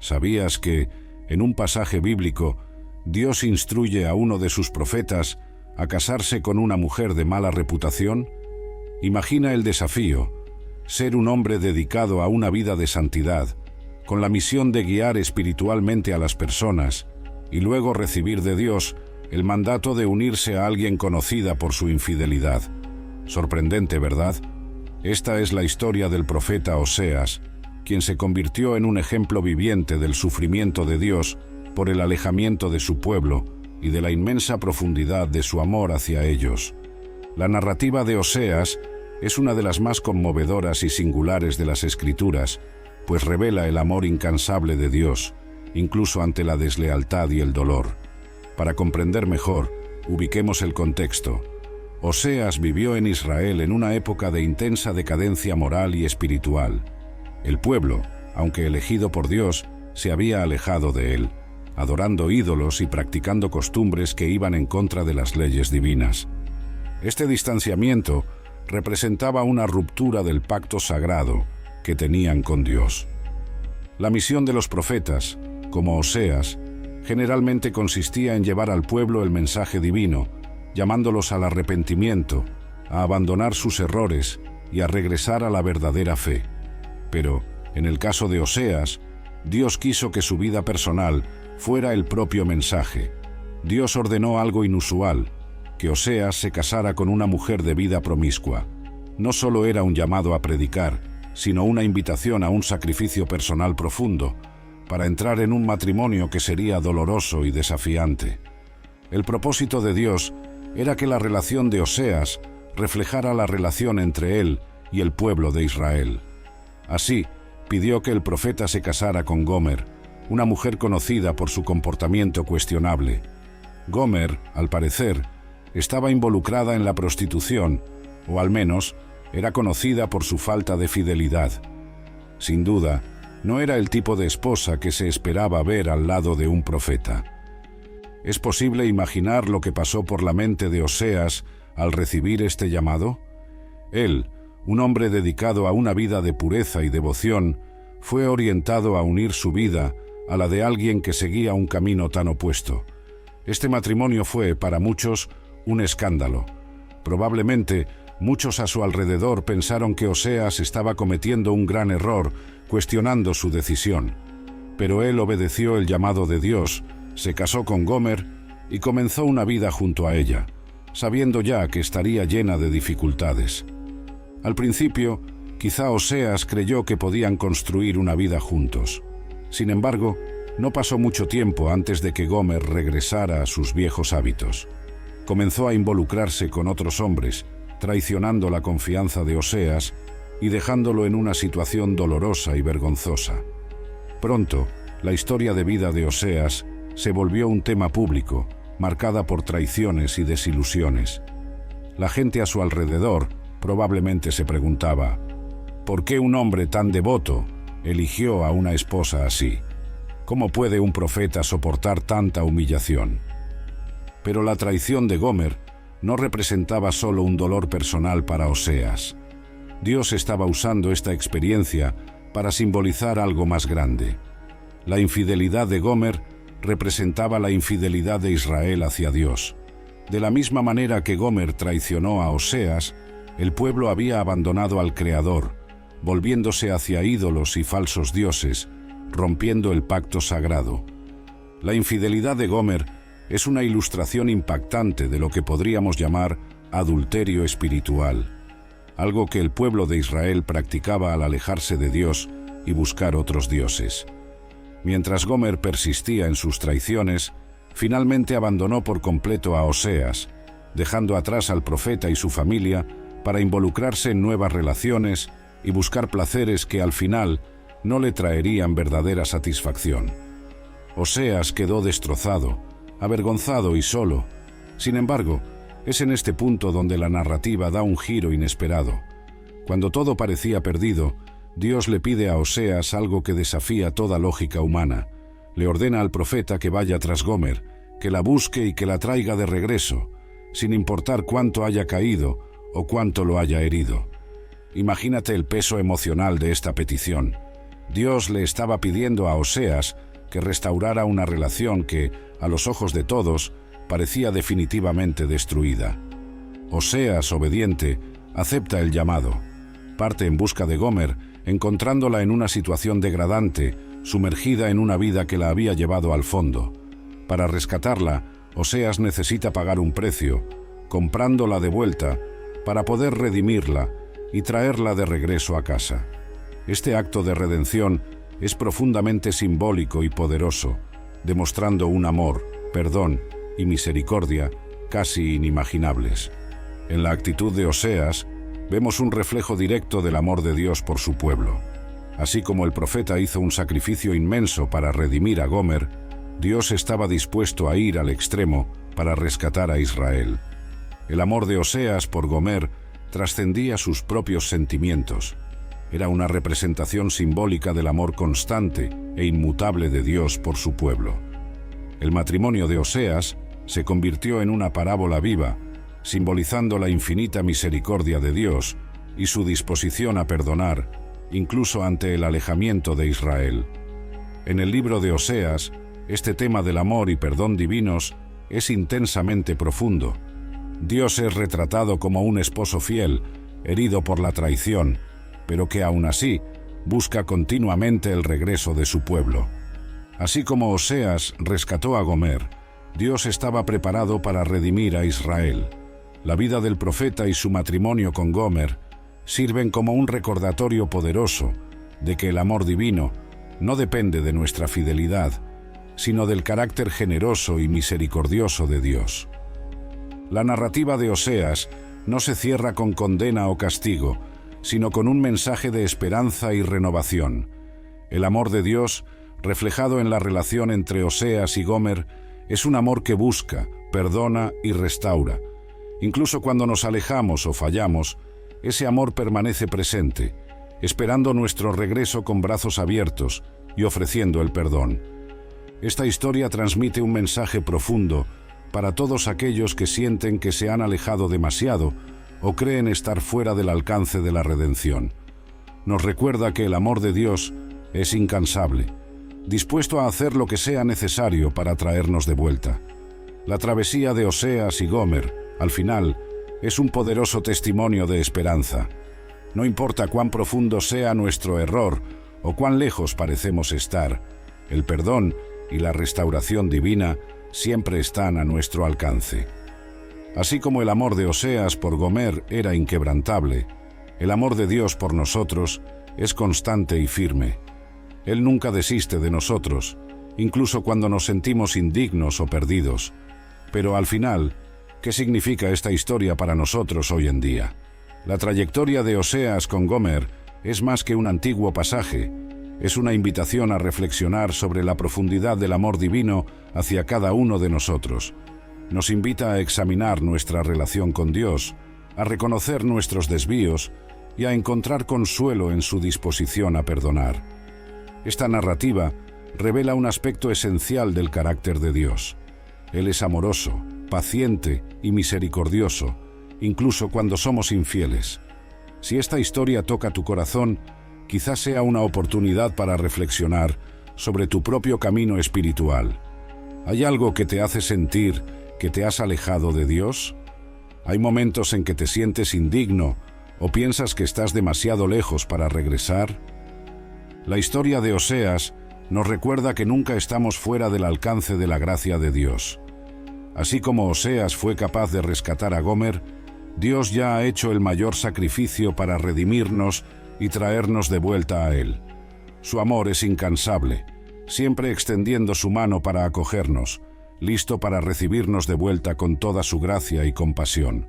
¿Sabías que, en un pasaje bíblico, Dios instruye a uno de sus profetas a casarse con una mujer de mala reputación? Imagina el desafío: ser un hombre dedicado a una vida de santidad, con la misión de guiar espiritualmente a las personas, y luego recibir de Dios el mandato de unirse a alguien conocida por su infidelidad. Sorprendente, ¿verdad? Esta es la historia del profeta Oseas, quien se convirtió en un ejemplo viviente del sufrimiento de Dios por el alejamiento de su pueblo y de la inmensa profundidad de su amor hacia ellos. La narrativa de Oseas es una de las más conmovedoras y singulares de las Escrituras, pues revela el amor incansable de Dios, incluso ante la deslealtad y el dolor. Para comprender mejor, ubiquemos el contexto. Oseas vivió en Israel en una época de intensa decadencia moral y espiritual. El pueblo, aunque elegido por Dios, se había alejado de él, adorando ídolos y practicando costumbres que iban en contra de las leyes divinas. Este distanciamiento representaba una ruptura del pacto sagrado que tenían con Dios. La misión de los profetas, como Oseas, generalmente consistía en llevar al pueblo el mensaje divino, llamándolos al arrepentimiento, a abandonar sus errores y a regresar a la verdadera fe. Pero, en el caso de Oseas, Dios quiso que su vida personal fuera el propio mensaje. Dios ordenó algo inusual: que Oseas se casara con una mujer de vida promiscua. No solo era un llamado a predicar, sino una invitación a un sacrificio personal profundo, para entrar en un matrimonio que sería doloroso y desafiante. El propósito de Dios era que la relación de Oseas reflejara la relación entre él y el pueblo de Israel. Así, pidió que el profeta se casara con Gomer, una mujer conocida por su comportamiento cuestionable. Gomer, al parecer, estaba involucrada en la prostitución, o al menos era conocida por su falta de fidelidad. Sin duda, no era el tipo de esposa que se esperaba ver al lado de un profeta. ¿Es posible imaginar lo que pasó por la mente de Oseas al recibir este llamado? Él, un hombre dedicado a una vida de pureza y devoción, fue orientado a unir su vida a la de alguien que seguía un camino tan opuesto. Este matrimonio fue, para muchos, un escándalo. Probablemente, muchos a su alrededor pensaron que Oseas estaba cometiendo un gran error, cuestionando su decisión. Pero él obedeció el llamado de Dios, se casó con Gomer y comenzó una vida junto a ella, sabiendo ya que estaría llena de dificultades. Al principio, quizá Oseas creyó que podían construir una vida juntos. Sin embargo, no pasó mucho tiempo antes de que Gomer regresara a sus viejos hábitos. Comenzó a involucrarse con otros hombres, traicionando la confianza de Oseas y dejándolo en una situación dolorosa y vergonzosa. Pronto, la historia de vida de Oseas se volvió un tema público, marcada por traiciones y desilusiones. La gente a su alrededor probablemente se preguntaba: ¿por qué un hombre tan devoto eligió a una esposa así? ¿Cómo puede un profeta soportar tanta humillación? Pero la traición de Gomer no representaba solo un dolor personal para Oseas. Dios estaba usando esta experiencia para simbolizar algo más grande. La infidelidad de Gomer representaba la infidelidad de Israel hacia Dios. De la misma manera que Gomer traicionó a Oseas, el pueblo había abandonado al Creador, volviéndose hacia ídolos y falsos dioses, rompiendo el pacto sagrado. La infidelidad de Gomer es una ilustración impactante de lo que podríamos llamar adulterio espiritual, algo que el pueblo de Israel practicaba al alejarse de Dios y buscar otros dioses. Mientras Gomer persistía en sus traiciones, finalmente abandonó por completo a Oseas, dejando atrás al profeta y su familia para involucrarse en nuevas relaciones y buscar placeres que al final no le traerían verdadera satisfacción. Oseas quedó destrozado, avergonzado y solo. Sin embargo, es en este punto donde la narrativa da un giro inesperado. Cuando todo parecía perdido, Dios le pide a Oseas algo que desafía toda lógica humana. Le ordena al profeta que vaya tras Gomer, que la busque y que la traiga de regreso, sin importar cuánto haya caído o cuánto lo haya herido. Imagínate el peso emocional de esta petición. Dios le estaba pidiendo a Oseas que restaurara una relación que, a los ojos de todos, parecía definitivamente destruida. Oseas, obediente, acepta el llamado. Parte en busca de Gomer, encontrándola en una situación degradante, sumergida en una vida que la había llevado al fondo. Para rescatarla, Oseas necesita pagar un precio, comprándola de vuelta, para poder redimirla y traerla de regreso a casa. Este acto de redención es profundamente simbólico y poderoso, demostrando un amor, perdón y misericordia casi inimaginables. En la actitud de Oseas, vemos un reflejo directo del amor de Dios por su pueblo. Así como el profeta hizo un sacrificio inmenso para redimir a Gomer, Dios estaba dispuesto a ir al extremo para rescatar a Israel. El amor de Oseas por Gomer trascendía sus propios sentimientos. Era una representación simbólica del amor constante e inmutable de Dios por su pueblo. El matrimonio de Oseas se convirtió en una parábola viva, simbolizando la infinita misericordia de Dios y su disposición a perdonar, incluso ante el alejamiento de Israel. En el libro de Oseas, este tema del amor y perdón divinos es intensamente profundo. Dios es retratado como un esposo fiel, herido por la traición, pero que aún así busca continuamente el regreso de su pueblo. Así como Oseas rescató a Gomer, Dios estaba preparado para redimir a Israel. La vida del profeta y su matrimonio con Gomer sirven como un recordatorio poderoso de que el amor divino no depende de nuestra fidelidad, sino del carácter generoso y misericordioso de Dios. La narrativa de Oseas no se cierra con condena o castigo, sino con un mensaje de esperanza y renovación. El amor de Dios, reflejado en la relación entre Oseas y Gomer, es un amor que busca, perdona y restaura. Incluso cuando nos alejamos o fallamos, ese amor permanece presente, esperando nuestro regreso con brazos abiertos y ofreciendo el perdón. Esta historia transmite un mensaje profundo para todos aquellos que sienten que se han alejado demasiado o creen estar fuera del alcance de la redención. Nos recuerda que el amor de Dios es incansable, dispuesto a hacer lo que sea necesario para traernos de vuelta. La travesía de Oseas y Gomer, al final, es un poderoso testimonio de esperanza. No importa cuán profundo sea nuestro error o cuán lejos parecemos estar, el perdón y la restauración divina siempre están a nuestro alcance. Así como el amor de Oseas por Gomer era inquebrantable, el amor de Dios por nosotros es constante y firme. Él nunca desiste de nosotros, incluso cuando nos sentimos indignos o perdidos. Pero al final, ¿qué significa esta historia para nosotros hoy en día? La trayectoria de Oseas con Gomer es más que un antiguo pasaje. Es una invitación a reflexionar sobre la profundidad del amor divino hacia cada uno de nosotros. Nos invita a examinar nuestra relación con Dios, a reconocer nuestros desvíos y a encontrar consuelo en su disposición a perdonar. Esta narrativa revela un aspecto esencial del carácter de Dios. Él es amoroso, paciente y misericordioso, incluso cuando somos infieles. Si esta historia toca tu corazón, quizás sea una oportunidad para reflexionar sobre tu propio camino espiritual. ¿Hay algo que te hace sentir que te has alejado de Dios? ¿Hay momentos en que te sientes indigno o piensas que estás demasiado lejos para regresar? La historia de Oseas nos recuerda que nunca estamos fuera del alcance de la gracia de Dios. Así como Oseas fue capaz de rescatar a Gomer, Dios ya ha hecho el mayor sacrificio para redimirnos y traernos de vuelta a Él. Su amor es incansable, siempre extendiendo su mano para acogernos, listo para recibirnos de vuelta con toda su gracia y compasión.